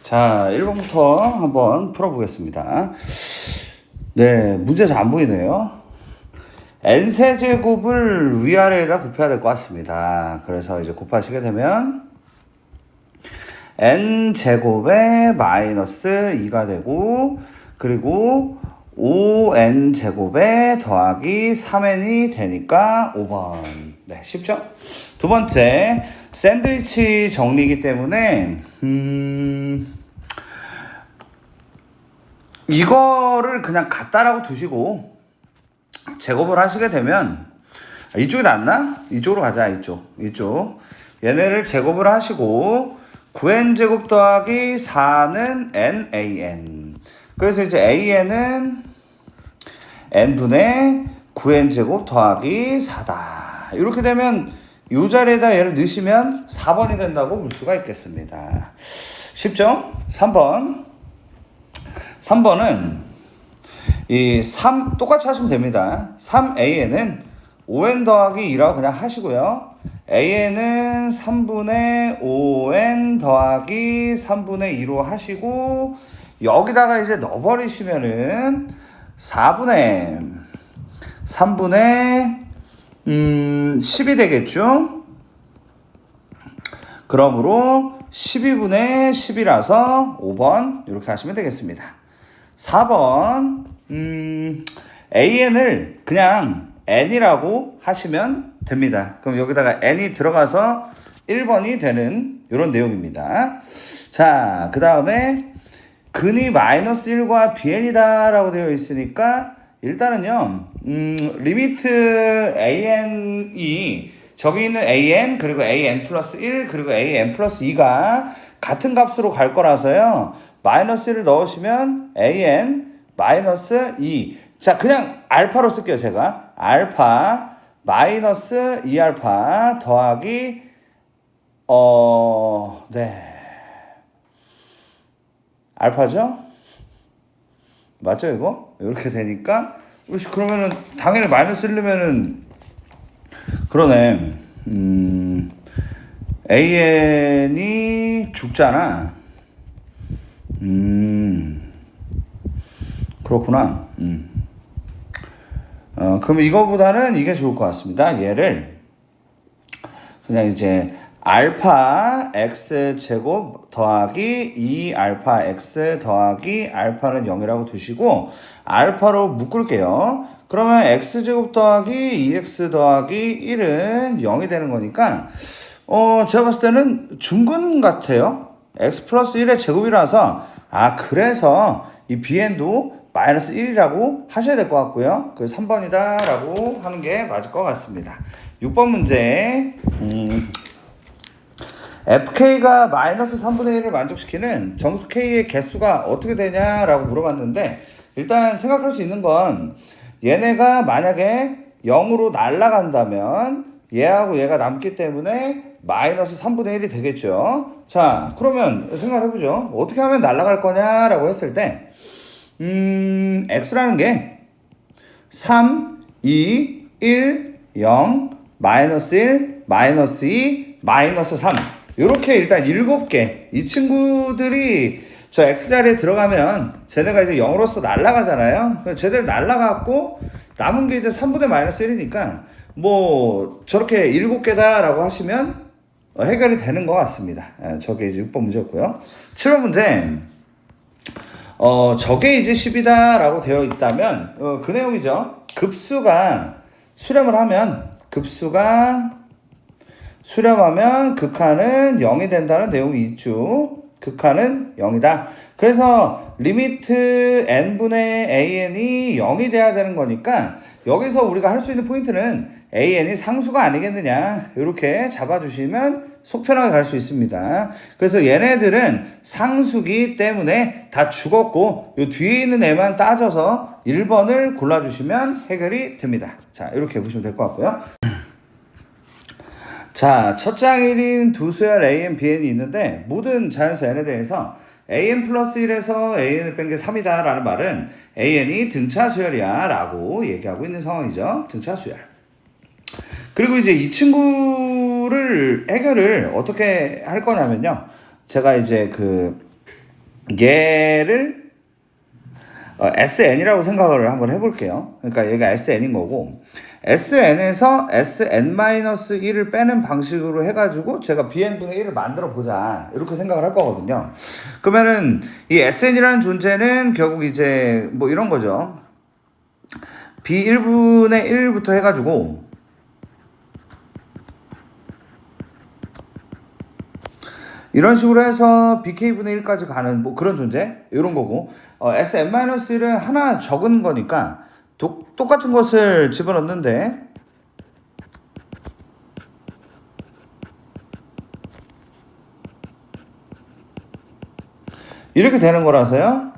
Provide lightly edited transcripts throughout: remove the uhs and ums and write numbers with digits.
자, 1번부터 한번 풀어보겠습니다. 네, 문제 잘 안 보이네요. n세제곱을 위아래에다 곱해야 될 것 같습니다. 그래서 이제 곱하시게 되면 n제곱에 마이너스 2가 되고, 그리고 5n제곱에 더하기 3n이 되니까 5번. 네, 쉽죠? 두 번째, 샌드위치 정리이기 때문에 이거를 그냥 같다라고 두시고 제곱을 하시게 되면 이쪽이 낫나? 이쪽으로 가자. 이쪽 얘네를 제곱을 하시고 9n제곱 더하기 4는 nan. 그래서 이제 an은 n분의 9n제곱 더하기 4다. 이렇게 되면 이 자리에다 얘를 넣으시면 4번이 된다고 볼 수가 있겠습니다. 쉽죠? 3번은 이 3 똑같이 하시면 됩니다. 3an은 5n 더하기 2라고 그냥 하시고요. an은 3분의 5n 더하기 3분의 2로 하시고 여기다가 이제 넣어버리시면은 4분의 3분의 10이 되겠죠? 그러므로 12분의 10이라서 5번 이렇게 하시면 되겠습니다. 4번 an을 그냥 n이라고 하시면 됩니다. 그럼 여기다가 n이 들어가서 1번이 되는 이런 내용입니다. 자, 그 다음에 근이 마이너스 1과 bn이다 라고 되어 있으니까 일단은요 리미트 an이 저기 있는 an 그리고 an 플러스 1 그리고 an 플러스 2가 같은 값으로 갈 거라서요 마이너스 1을 넣으시면 an 마이너스 2. 자, 그냥 알파로 쓸게요. 제가 알파 마이너스 2알파 더하기 네 알파죠? 맞죠 이거? 이렇게 되니까 그러면은 당연히 마이너스 1이면은 그러네. an이 죽잖아. 그렇구나. 그럼 이거보다는 이게 좋을 것 같습니다. 얘를 그냥 이제 알파 x 제곱 더하기 2알파 x 더하기 알파는 0이라고 두시고 알파로 묶을게요. 그러면 x 제곱 더하기 2x 더하기 1은 0이 되는 거니까 제가 봤을 때는 중근 같아요. x 플러스 1의 제곱이라서 그래서 이 bn도 마이너스 1이라고 하셔야 될 것 같고요. 그 3번이다 라고 하는 게 맞을 것 같습니다. 6번 문제 fk가 마이너스 3분의 1을 만족시키는 정수 k의 개수가 어떻게 되냐라고 물어봤는데 일단 생각할 수 있는 건 얘네가 만약에 0으로 날아간다면 얘하고 얘가 남기 때문에 마이너스 3분의 1이 되겠죠. 자, 그러면 생각해보죠. 어떻게 하면 날아갈 거냐라고 했을 때 x라는 게 3, 2, 1, 0, 마이너스 1, 마이너스 2, 마이너스 3 이렇게 일단 7개 이 친구들이 저 x자리에 들어가면 쟤네가 이제 0으로서 날아가잖아요. 쟤들 날아갔고 남은 게 이제 3분의 마이너스 1이니까 뭐 저렇게 7개다 라고 하시면 해결이 되는 것 같습니다. 저게 이제 6번 문제였고요. 7번 문제 저게 이제 10이다 라고 되어 있다면 그 내용이죠. 급수가 수렴하면 극한은 0이 된다는 내용이 있죠. 극한은 0이다. 그래서 리미트 n분의 an이 0이 돼야 되는 거니까 여기서 우리가 할 수 있는 포인트는 an이 상수가 아니겠느냐 이렇게 잡아주시면 속 편하게 갈 수 있습니다. 그래서 얘네들은 상수기 때문에 다 죽었고 이 뒤에 있는 애만 따져서 1번을 골라주시면 해결이 됩니다. 자, 이렇게 보시면 될 것 같고요. 자, 첫 장일인 두 수열 an, bn이 있는데 모든 자연수 n에 대해서 an 플러스 1에서 an을 뺀 게 3이다 라는 말은 an이 등차 수열이야 라고 얘기하고 있는 상황이죠. 등차 수열. 그리고 이제 이 친구를 해결을 어떻게 할 거냐면요. 제가 이제 얘를 SN이라고 생각을 한번 해볼게요. 그러니까 얘가 SN인 거고, SN에서 SN-1을 빼는 방식으로 해가지고 제가 BN분의 1을 만들어 보자, 이렇게 생각을 할 거거든요. 그러면은 이 SN이라는 존재는 결국 이제 뭐 이런 거죠. B1분의 1부터 해가지고 이런 식으로 해서 BK분의 1까지 가는 뭐 그런 존재, 이런 거고, SN-1은 하나 적은 거니까 똑같은 것을 집어넣는데, 이렇게 되는 거라서요,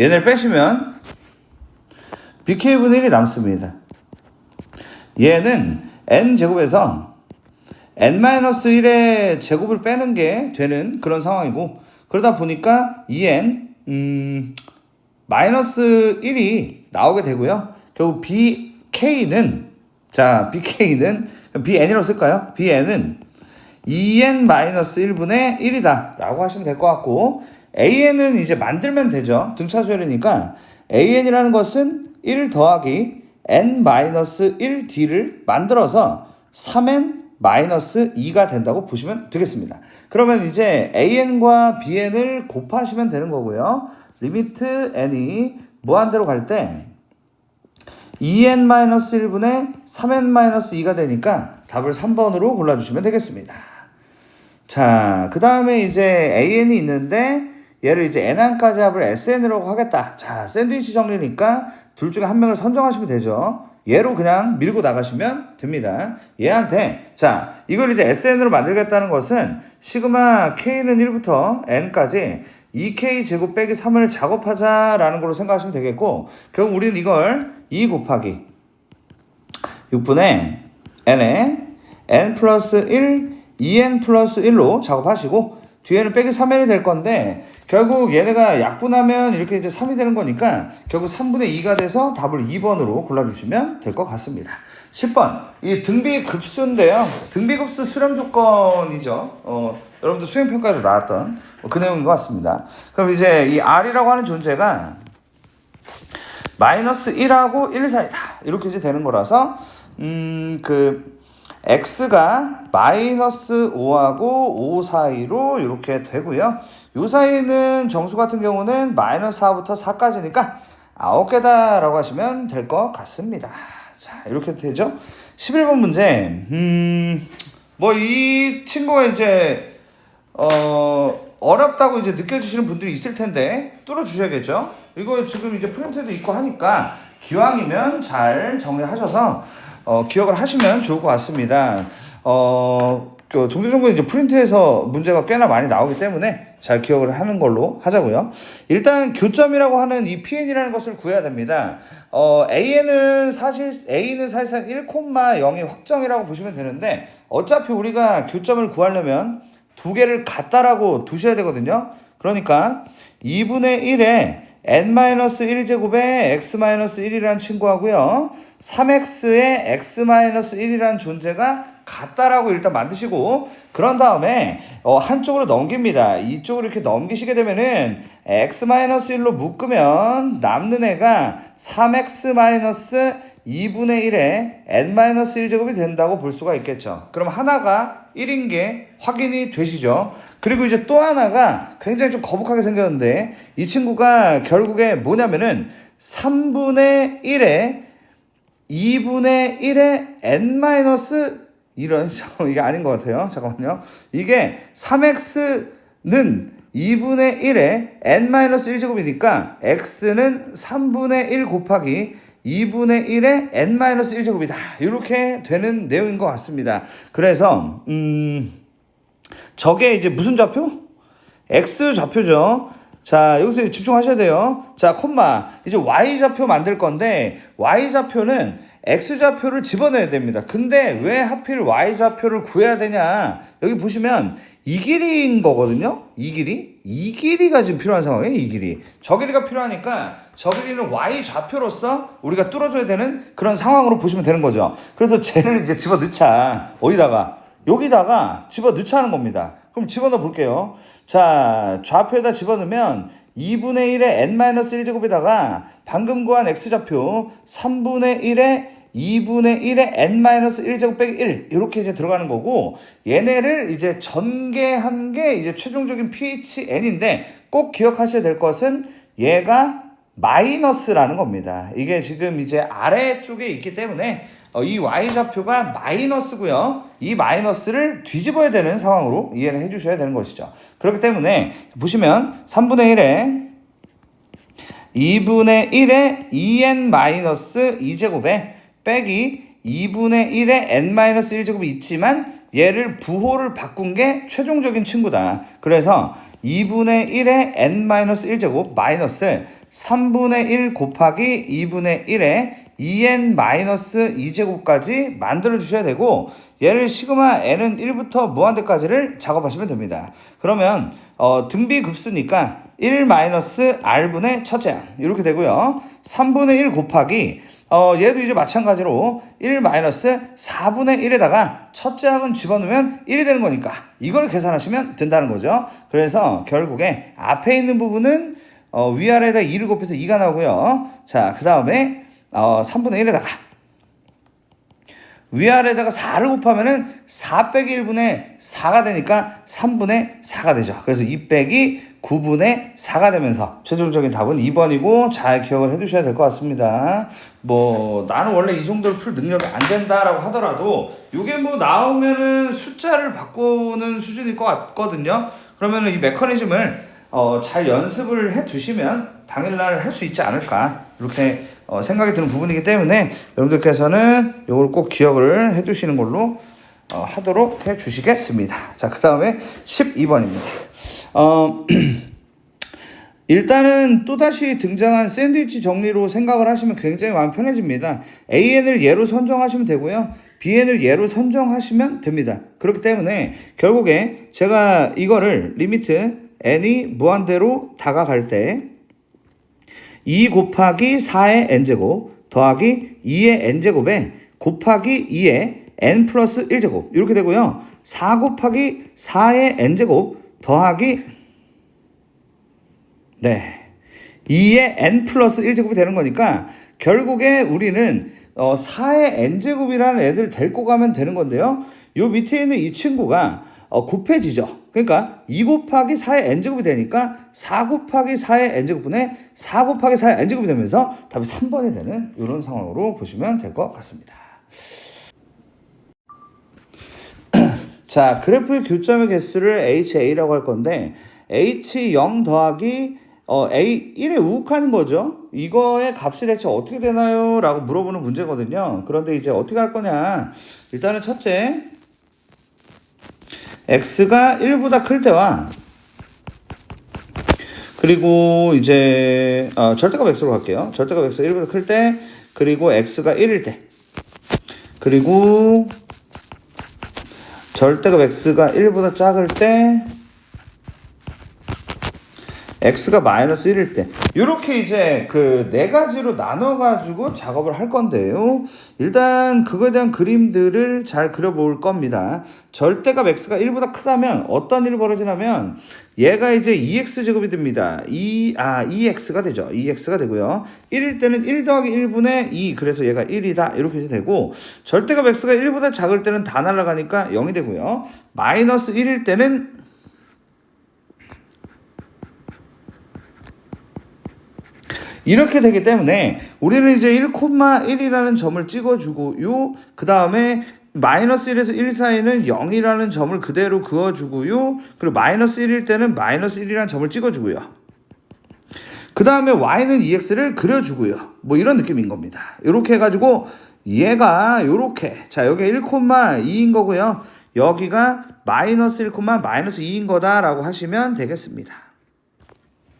얘네를 빼시면 BK분의 1이 남습니다. 얘는 N제곱에서 n-1의 제곱을 빼는 게 되는 그런 상황이고, 그러다 보니까 2n 마이너스 1이 나오게 되고요. 결국 BK는 BN이라고 쓸까요? BN은 2n-1분의 1이다 라고 하시면 될 것 같고, AN은 이제 만들면 되죠. 등차수열이니까 AN이라는 것은 1 더하기 n-1d를 만들어서 3n-2가 된다고 보시면 되겠습니다. 그러면 이제 AN과 BN을 곱하시면 되는 거고요. 리미트 n이 무한대로 갈 때 2n-1분의 3n-2가 되니까 답을 3번으로 골라주시면 되겠습니다. 자, 그 다음에 이제 AN이 있는데 얘를 이제 n항까지 합을 SN이라고 하겠다. 자, 샌드위치 정리니까 둘 중에 한 명을 선정하시면 되죠. 얘로 그냥 밀고 나가시면 됩니다. 얘한테, 자, 이걸 이제 SN으로 만들겠다는 것은 시그마 K는 1부터 N까지 2K 제곱 빼기 3을 작업하자라는 걸로 생각하시면 되겠고, 결국 우리는 이걸 2 곱하기 6분의 N에 N 플러스 1, 2N 플러스 1로 작업하시고, 뒤에는 빼기 3n이 될 건데, 결국 얘네가 약분하면 이렇게 이제 3이 되는 거니까 결국 3분의 2가 돼서 답을 2번으로 골라주시면 될 것 같습니다. 10번, 이 등비급수인데요. 등비급수 수렴 조건이죠. 여러분들 수행평가에도 나왔던 그 내용인 것 같습니다. 그럼 이제 이 R이라고 하는 존재가 마이너스 1하고 1 사이다, 이렇게 이제 되는 거라서 x가 마이너스 5하고 5 사이로 이렇게 되고요. 요 사이는 정수 같은 경우는 마이너스 4부터 4까지니까 9개다 라고 하시면 될 것 같습니다. 자, 이렇게 되죠. 11번 문제. 뭐 이 친구가 이제 어렵다고 이제 느껴지시는 분들이 있을 텐데 뚫어주셔야겠죠. 이거 지금 이제 프린트도 있고 하니까 기왕이면 잘 정리하셔서 기억을 하시면 좋을 것 같습니다. 종교정보는 이제 프린트에서 문제가 꽤나 많이 나오기 때문에 잘 기억을 하는 걸로 하자고요. 일단 교점이라고 하는 이 PN이라는 것을 구해야 됩니다. A는 사실상 1,0이 확정이라고 보시면 되는데, 어차피 우리가 교점을 구하려면 두 개를 같다라고 두셔야 되거든요. 그러니까 2분의 1에 n-1제곱에 x-1이라는 친구하고요, 3x에 x-1이라는 존재가 같다라고 일단 만드시고, 그런 다음에 한쪽으로 넘깁니다. 이쪽으로 이렇게 넘기시게 되면은 x-1로 묶으면 남는 애가 3x-2분의 1에 n-1제곱이 된다고 볼 수가 있겠죠. 그럼 하나가 1인 게 확인이 되시죠. 그리고 이제 또 하나가 굉장히 좀 거북하게 생겼는데, 이 친구가 결국에 뭐냐면은 3분의 1에 2분의 1에 n- 이런, 이게 아닌 것 같아요. 잠깐만요. 이게 3x는 2분의 1에 n-1제곱이니까 x는 3분의 1 곱하기 2분의 1에 n-1제곱이다. 이렇게 되는 내용인 것 같습니다. 그래서 저게 이제 무슨 좌표? x 좌표죠. 자, 여기서 집중하셔야 돼요. 자, 콤마. 이제 y좌표 만들 건데, y좌표는 x좌표를 집어넣어야 됩니다. 근데 왜 하필 y좌표를 구해야 되냐? 여기 보시면 이 길이인 거거든요. 이 길이. 이 길이가 지금 필요한 상황이에요. 이 길이. 저 길이가 필요하니까 저 길이는 y좌표로서 우리가 뚫어줘야 되는 그런 상황으로 보시면 되는 거죠. 그래서 쟤를 이제 집어넣자. 어디다가? 여기다가 집어넣자는 겁니다. 그럼 집어넣어 볼게요. 자, 좌표에다 집어넣으면 2분의 1의 n-1제곱에다가 방금 구한 x좌표 3분의 1의 2분의 1의 n-1제곱 빼기 1 이렇게 이제 들어가는 거고, 얘네를 이제 전개한 게 이제 최종적인 pH n인데 꼭 기억하셔야 될 것은 얘가 마이너스라는 겁니다. 이게 지금 이제 아래쪽에 있기 때문에 이 y좌표가 마이너스고요. 이 마이너스를 뒤집어야 되는 상황으로 이해를 해주셔야 되는 것이죠. 그렇기 때문에 보시면 3분의 1에 2분의 1의 2n-2제곱에 빼기 2분의 1의 n-1제곱이 있지만 얘를 부호를 바꾼 게 최종적인 친구다. 그래서 2분의 1의 n-1제곱 마이너스 3분의 1 곱하기 2분의 1의 2n-2제곱까지 만들어 주셔야 되고, 얘를 시그마 n은 1부터 무한대까지를 작업하시면 됩니다. 그러면 등비급수니까 1-r분의 첫째항 이렇게 되고요. 3분의 1 곱하기 얘도 이제 마찬가지로 1-4분의 1에다가 첫째 항은 집어넣으면 1이 되는 거니까 이걸 계산하시면 된다는 거죠. 그래서 결국에 앞에 있는 부분은 위아래에다 2를 곱해서 2가 나오고요. 자, 그 다음에 3분의 1에다가 위아래에다가 4를 곱하면은 4 빼기 1분의 4가 되니까 3분의 4가 되죠. 그래서 2 빼기 9분의 4가 되면서 최종적인 답은 2번이고 잘 기억을 해두셔야 될 것 같습니다. 뭐 나는 원래 이 정도를 풀 능력이 안 된다라고 하더라도 이게 뭐 나오면은 숫자를 바꾸는 수준일 것 같거든요. 그러면은 이 메커니즘을 잘 연습을 해 두시면 당일날 할 수 있지 않을까 이렇게 생각이 드는 부분이기 때문에 여러분들께서는 이걸 꼭 기억을 해 두시는 걸로 하도록 해 주시겠습니다. 자, 그 다음에 12번입니다. 일단은 또다시 등장한 샌드위치 정리로 생각을 하시면 굉장히 마음 편해집니다. AN을 예로 선정하시면 되고요. BN을 예로 선정하시면 됩니다. 그렇기 때문에 결국에 제가 이거를 리미트 n이 무한대로 다가갈 때 2 곱하기 4의 n제곱 더하기 2의 n제곱에 곱하기 2의 n 플러스 1제곱 이렇게 되고요. 4 곱하기 4의 n제곱 더하기 2의 n 플러스 1제곱이 되는 거니까 결국에 우리는 4의 n제곱이라는 애들 데리고 가면 되는 건데요. 요 밑에 있는 이 친구가 곱해지죠. 그러니까 2 곱하기 4의 n제곱이 되니까 4 곱하기 4의 n제곱분의 4 곱하기 4의 n제곱이 되면서 답이 3번이 되는 이런 상황으로 보시면 될 것 같습니다. 자, 그래프의 교점의 개수를 HA라고 할 건데 H0 더하기 A1에 우욱하는 거죠. 이거의 값이 대체 어떻게 되나요? 라고 물어보는 문제거든요. 그런데 이제 어떻게 할 거냐. 일단은 첫째, x가 1보다 클 때와 그리고 이제 절대값 x로 갈게요. 절대값 x가 1보다 클 때, 그리고 x가 1일 때, 그리고 절대값 x가 1보다 작을 때, x가 마이너스 1일 때, 이렇게 이제 그 네 가지로 나눠 가지고 작업을 할 건데요. 일단 그거에 대한 그림들을 잘 그려볼 겁니다. 절대값 x가 1보다 크다면 어떤 일이 벌어지냐면 얘가 이제 2x제곱이 됩니다. 2x가 되죠. 2x가 되고요. 1일 때는 1 더하기 1분의 2, 그래서 얘가 1이다 이렇게 되고, 절대값 x가 1보다 작을 때는 다 날아가니까 0이 되고요. 마이너스 1일 때는 이렇게 되기 때문에 우리는 이제 1,1이라는 점을 찍어주고요. 그 다음에 마이너스 1에서 1 사이는 0이라는 점을 그대로 그어주고요. 그리고 마이너스 1일 때는 마이너스 1이라는 점을 찍어주고요. 그 다음에 y는 2x를 그려주고요. 뭐 이런 느낌인 겁니다. 이렇게 해가지고 얘가 이렇게, 자, 여기 1,2인 거고요. 여기가 마이너스 1, 마이너스 2인 거다라고 하시면 되겠습니다.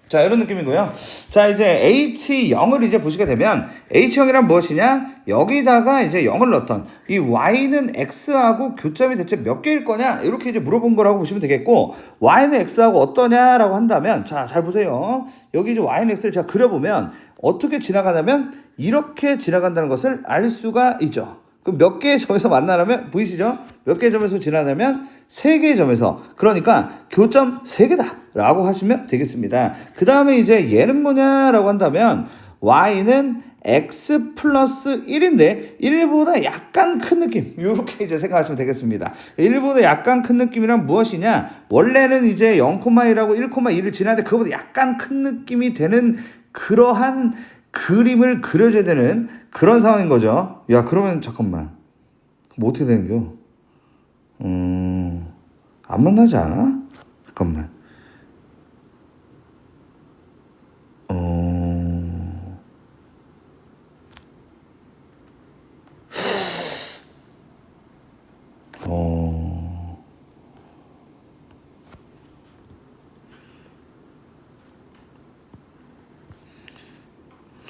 자, 이런 느낌이고요. 자, 이제 H0을 이제 보시게 되면 H0이란 무엇이냐? 여기다가 이제 0을 넣었던 이 Y는 X하고 교점이 대체 몇 개일 거냐? 이렇게 이제 물어본 거라고 보시면 되겠고, Y는 X하고 어떠냐라고 한다면, 자, 잘 보세요. 여기 이제 Y는 X를 제가 그려보면 어떻게 지나가냐면 이렇게 지나간다는 것을 알 수가 있죠. 그럼 몇 개의 점에서 만나려면, 보이시죠? 몇 개의 점에서 지나냐면 3개의 점에서, 그러니까 교점 3개다 라고 하시면 되겠습니다. 그 다음에 이제 얘는 뭐냐라고 한다면 y는 x 플러스 1인데 1보다 약간 큰 느낌, 이렇게 이제 생각하시면 되겠습니다. 1보다 약간 큰 느낌이란 무엇이냐, 원래는 이제 0,1하고 1,2를 지나는데 그거보다 약간 큰 느낌이 되는 그러한 그림을 그려줘야 되는 그런 상황인 거죠. 야, 그러면 잠깐만, 뭐 어떻게 되는겨? 안 만나지 않아? 잠깐만.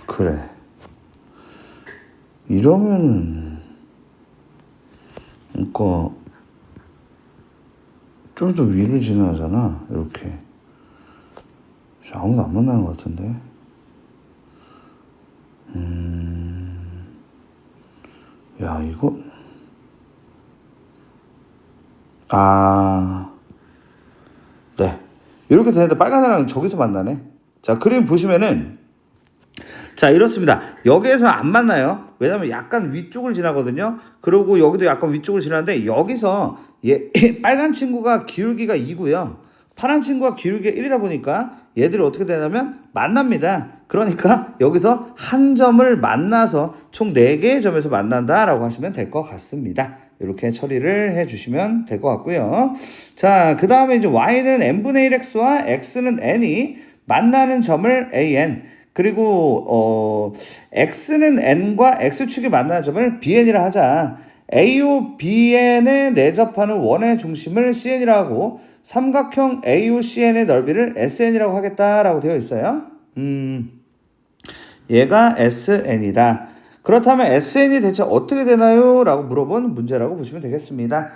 그래. 이러면, 그러니까, 좀 더 위를 지나잖아. 이렇게. 아무도 안 만나는 것 같은데. 야, 이거. 네. 이렇게 되는데 빨간 사람은 저기서 만나네. 자, 그림 보시면은, 자, 이렇습니다. 여기에서 안 만나요. 왜냐면 약간 위쪽을 지나거든요. 그리고 여기도 약간 위쪽을 지나는데, 여기서 빨간 친구가 기울기가 2고요. 파란 친구가 기울기가 1이다 보니까 얘들이 어떻게 되냐면 만납니다. 그러니까 여기서 한 점을 만나서 총 4개의 점에서 만난다라고 하시면 될 것 같습니다. 이렇게 처리를 해주시면 될 것 같고요. 자, 그 다음에 이제 y는 n분의 1x와 x는 n이 만나는 점을 an, 그리고 x는 n과 x축이 만나는 점을 bn이라 하자. AO BN에 내접하는 원의 중심을 CN이라고 하고 삼각형 AOCN의 넓이를 SN이라고 하겠다라고 되어 있어요. 얘가 SN이다. 그렇다면 SN이 대체 어떻게 되나요? 라고 물어본 문제라고 보시면 되겠습니다.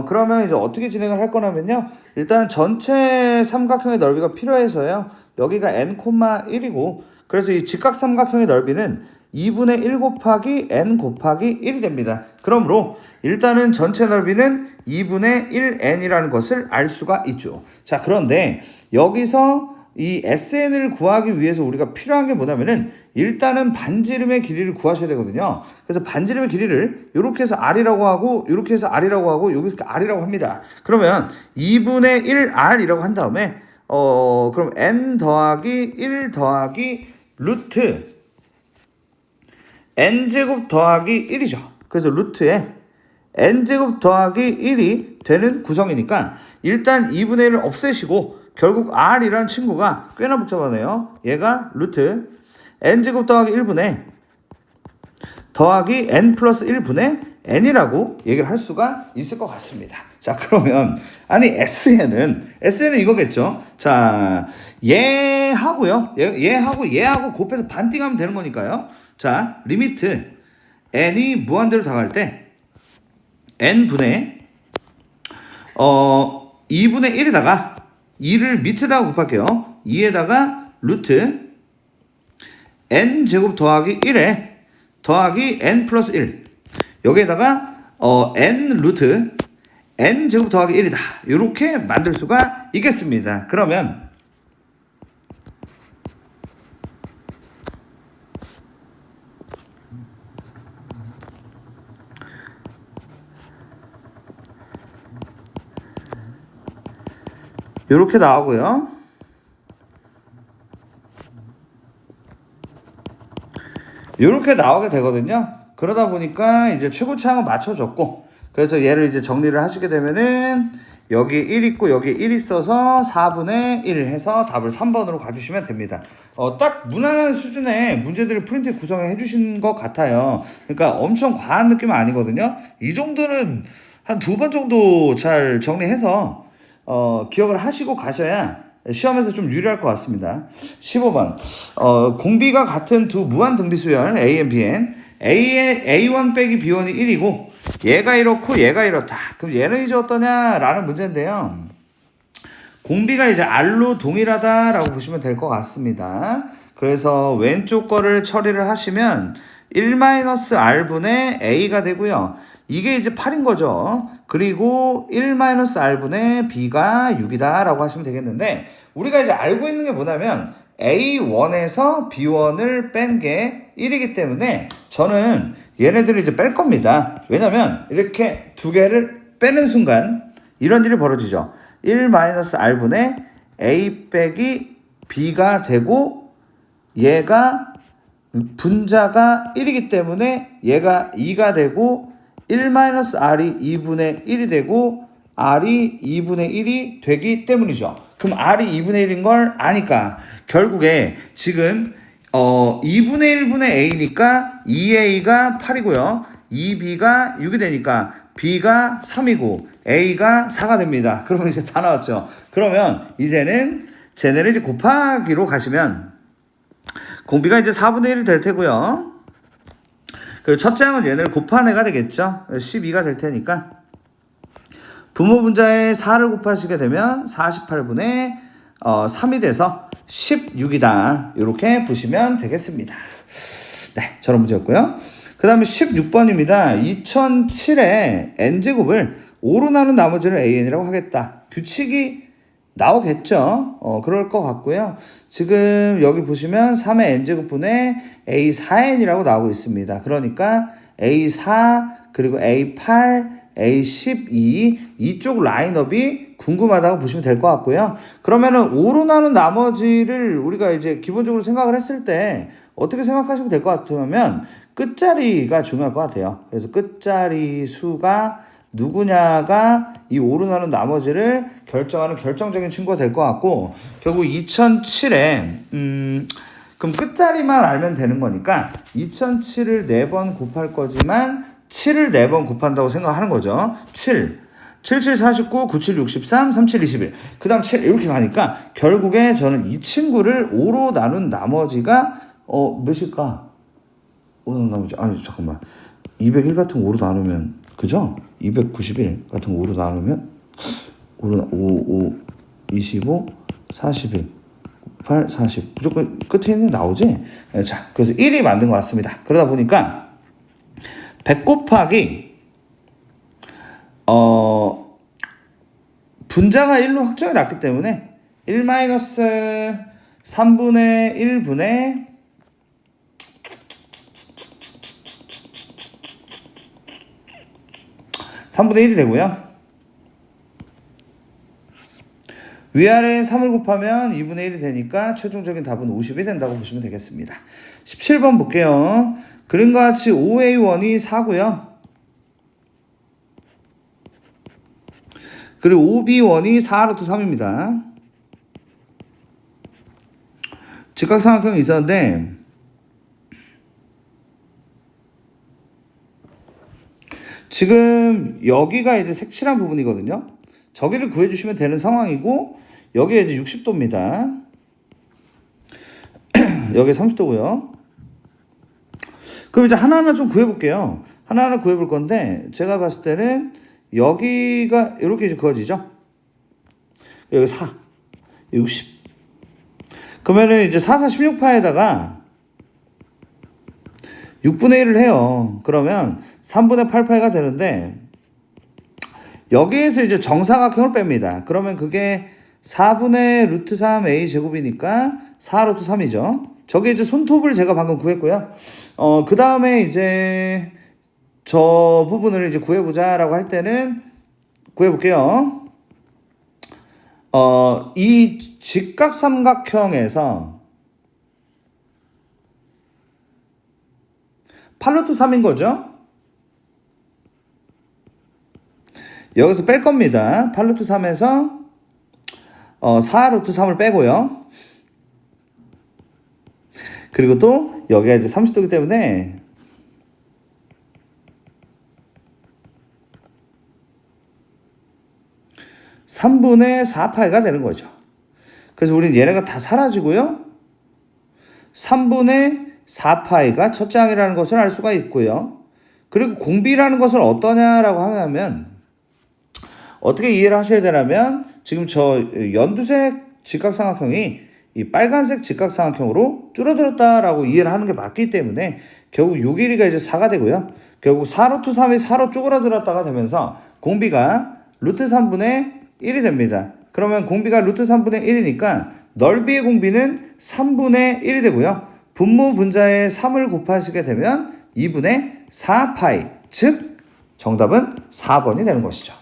그러면 이제 어떻게 진행을 할 거냐면요. 일단 전체 삼각형의 넓이가 필요해서요. 여기가 n,1이고, 그래서 이 직각삼각형의 넓이는 2분의 1 곱하기 n 곱하기 1이 됩니다. 그러므로 일단은 전체 넓이는 2분의 1n이라는 것을 알 수가 있죠. 자, 그런데 여기서 이 SN을 구하기 위해서 우리가 필요한 게 뭐냐면은 일단은 반지름의 길이를 구하셔야 되거든요. 그래서 반지름의 길이를 이렇게 해서 R이라고 하고 이렇게 해서 R이라고 하고 여기 R이라고 합니다. 그러면 2분의 1R이라고 한 다음에 그럼 N 더하기 1 더하기 루트 n제곱 더하기 1이죠. 그래서 루트에 n제곱 더하기 1이 되는 구성이니까 일단 2분의 1을 없애시고 결국 r이라는 친구가 꽤나 복잡하네요. 얘가 루트 n제곱 더하기 1분의 더하기 n 플러스 1분의 n이라고 얘기를 할 수가 있을 것 같습니다. 자, 그러면 아니 SN은 이거겠죠. 자, 얘하고요. 얘하고 곱해서 반띵하면 되는 거니까요. 자, 리미트 n이 무한대로 다가갈 때 n분의 2분의 1에다가 2를 밑에다가 곱할게요. 2에다가 루트 n 제곱 더하기 1에 더하기 n 플러스 1 여기에다가 n 루트 n 제곱 더하기 1이다. 이렇게 만들 수가 있겠습니다. 그러면 이렇게 나오고요. 이렇게 나오게 되거든요. 그러다 보니까 이제 최고차항을 맞춰줬고, 그래서 얘를 이제 정리를 하시게 되면은 여기 1 있고 여기 1 있어서 4분의 1 해서 답을 3번으로 가주시면 됩니다. 딱 무난한 수준의 문제들을 프린트 구성해 주신 것 같아요. 그러니까 엄청 과한 느낌은 아니거든요. 이 정도는 한 2번 정도 잘 정리해서 기억을 하시고 가셔야 시험에서 좀 유리할 것 같습니다. 15번 공비가 같은 두 무한 등비수열 A, Bn A1 빼기 B1이 1이고 얘가 이렇고 얘가 이렇다. 그럼 얘는 이제 어떠냐라는 문제인데요. 공비가 이제 R로 동일하다라고 보시면 될 것 같습니다. 그래서 왼쪽 거를 처리를 하시면 1-R분의 A가 되고요. 이게 이제 8인 거죠. 그리고 1-r분의 b가 6이다 라고 하시면 되겠는데, 우리가 이제 알고 있는 게 뭐냐면 a1에서 b1을 뺀 게 1이기 때문에 저는 얘네들을 이제 뺄 겁니다. 왜냐면 이렇게 두 개를 빼는 순간 이런 일이 벌어지죠. 1-r분의 a 빼기 b가 되고, 얘가 분자가 1이기 때문에 얘가 2가 되고, 1-r이 2분의 1이 되고 r이 2분의 1이 되기 때문이죠. 그럼 r이 2분의 1인 걸 아니까 결국에 지금 2분의 1분의 a니까 2a가 8이고요. 2b가 6이 되니까 b가 3이고 a가 4가 됩니다. 그러면 이제 다 나왔죠. 그러면 이제는 쟤네를 이제 곱하기로 가시면 공비가 이제 4분의 1이 될 테고요. 그리고 첫째 항은 얘네를 곱한 애가 되겠죠. 12가 될 테니까 부모 분자에 4를 곱하시게 되면 48분의 3이 돼서 16이다. 이렇게 보시면 되겠습니다. 네, 저런 문제였고요. 그 다음에 16번입니다. 2007에 n제곱을 5로 나눈 나머지를 an이라고 하겠다. 규칙이 나오겠죠. 그럴 것 같고요. 지금 여기 보시면 3의 n제곱분의 a4n이라고 나오고 있습니다. 그러니까 a4 그리고 a8 A12 이쪽 라인업이 궁금하다고 보시면 될 것 같고요. 그러면은 5로 나눈 나머지를 우리가 이제 기본적으로 생각을 했을 때 어떻게 생각하시면 될 것 같으면 끝자리가 중요할 것 같아요. 그래서 끝자리 수가 누구냐가 이 5로 나눈 나머지를 결정하는 결정적인 친구가 될 것 같고, 결국 2007에 그럼 끝자리만 알면 되는 거니까 2007을 4번 곱할 거지만 7을 4번 곱한다고 생각하는 거죠. 7, 7, 49, 97, 63, 37, 21. 그 다음 7 이렇게 가니까 결국에 저는 이 친구를 5로 나눈 나머지가 몇일까? 5로 나눈 나머지, 아니 잠깐만, 201 같은 거 5로 나누면 그죠? 291 같은 거 5로 나누면 5, 25, 41 8, 40 무조건 끝에 있는 게 나오지? 자, 그래서 1이 만든 것 같습니다. 그러다 보니까 100 곱하기 분자가 1로 확정이 났기 때문에 1-3분의 1분의 3분의 1이 되고요. 위아래에 3을 곱하면 2분의 1이 되니까 최종적인 답은 50이 된다고 보시면 되겠습니다. 17번 볼게요. 그림과 같이 5A1이 4고요. 그리고 5B1이 4루트 3입니다. 직각삼각형이 있었는데 지금 여기가 이제 색칠한 부분이거든요. 저기를 구해주시면 되는 상황이고, 여기가 이제 60도입니다. 여기 30도고요. 그럼 이제 하나하나 좀 구해볼게요. 하나하나 구해볼 건데, 제가 봤을 때는 여기가 이렇게 이제 그어지죠? 여기 4, 60. 그러면은 이제 4, 4, 16파에다가 6분의 1을 해요. 그러면 3분의 8파이가 되는데, 여기에서 이제 정사각형을 뺍니다. 그러면 그게 4분의 루트 3 a 제곱이니까 4 루트 3이죠. 저게 이제 손톱을 제가 방금 구했고요. 그 다음에 이제 저 부분을 이제 구해보자라고 할 때는 구해볼게요. 이 직각삼각형에서 8루트 3인 거죠. 여기서 뺄 겁니다. 8루트 3에서 4루트 3을 빼고요. 그리고 또 여기가 이제 30도이기 때문에 (3분의 4파이가) 되는 거죠. 그래서 우리는 얘네가 다 사라지고요. 3분의 4파이가 첫째 항이라는 것을 알 수가 있고요. 그리고 공비라는 것은 어떠냐라고 하면 어떻게 이해를 하셔야 되냐면, 지금 저 연두색 직각삼각형이 이 빨간색 직각삼각형으로 줄어들었다라고 이해를 하는 게 맞기 때문에 결국 요 길이가 이제 4가 되고요. 결국 4 루트 3이 4로 쪼그라들었다가 되면서 공비가 루트 3분의 1이 됩니다. 그러면 공비가 루트 3분의 1이니까 넓이의 공비는 3분의 1이 되고요. 분모 분자에 3을 곱하시게 되면 2분의 4파이, 즉 정답은 4번이 되는 것이죠.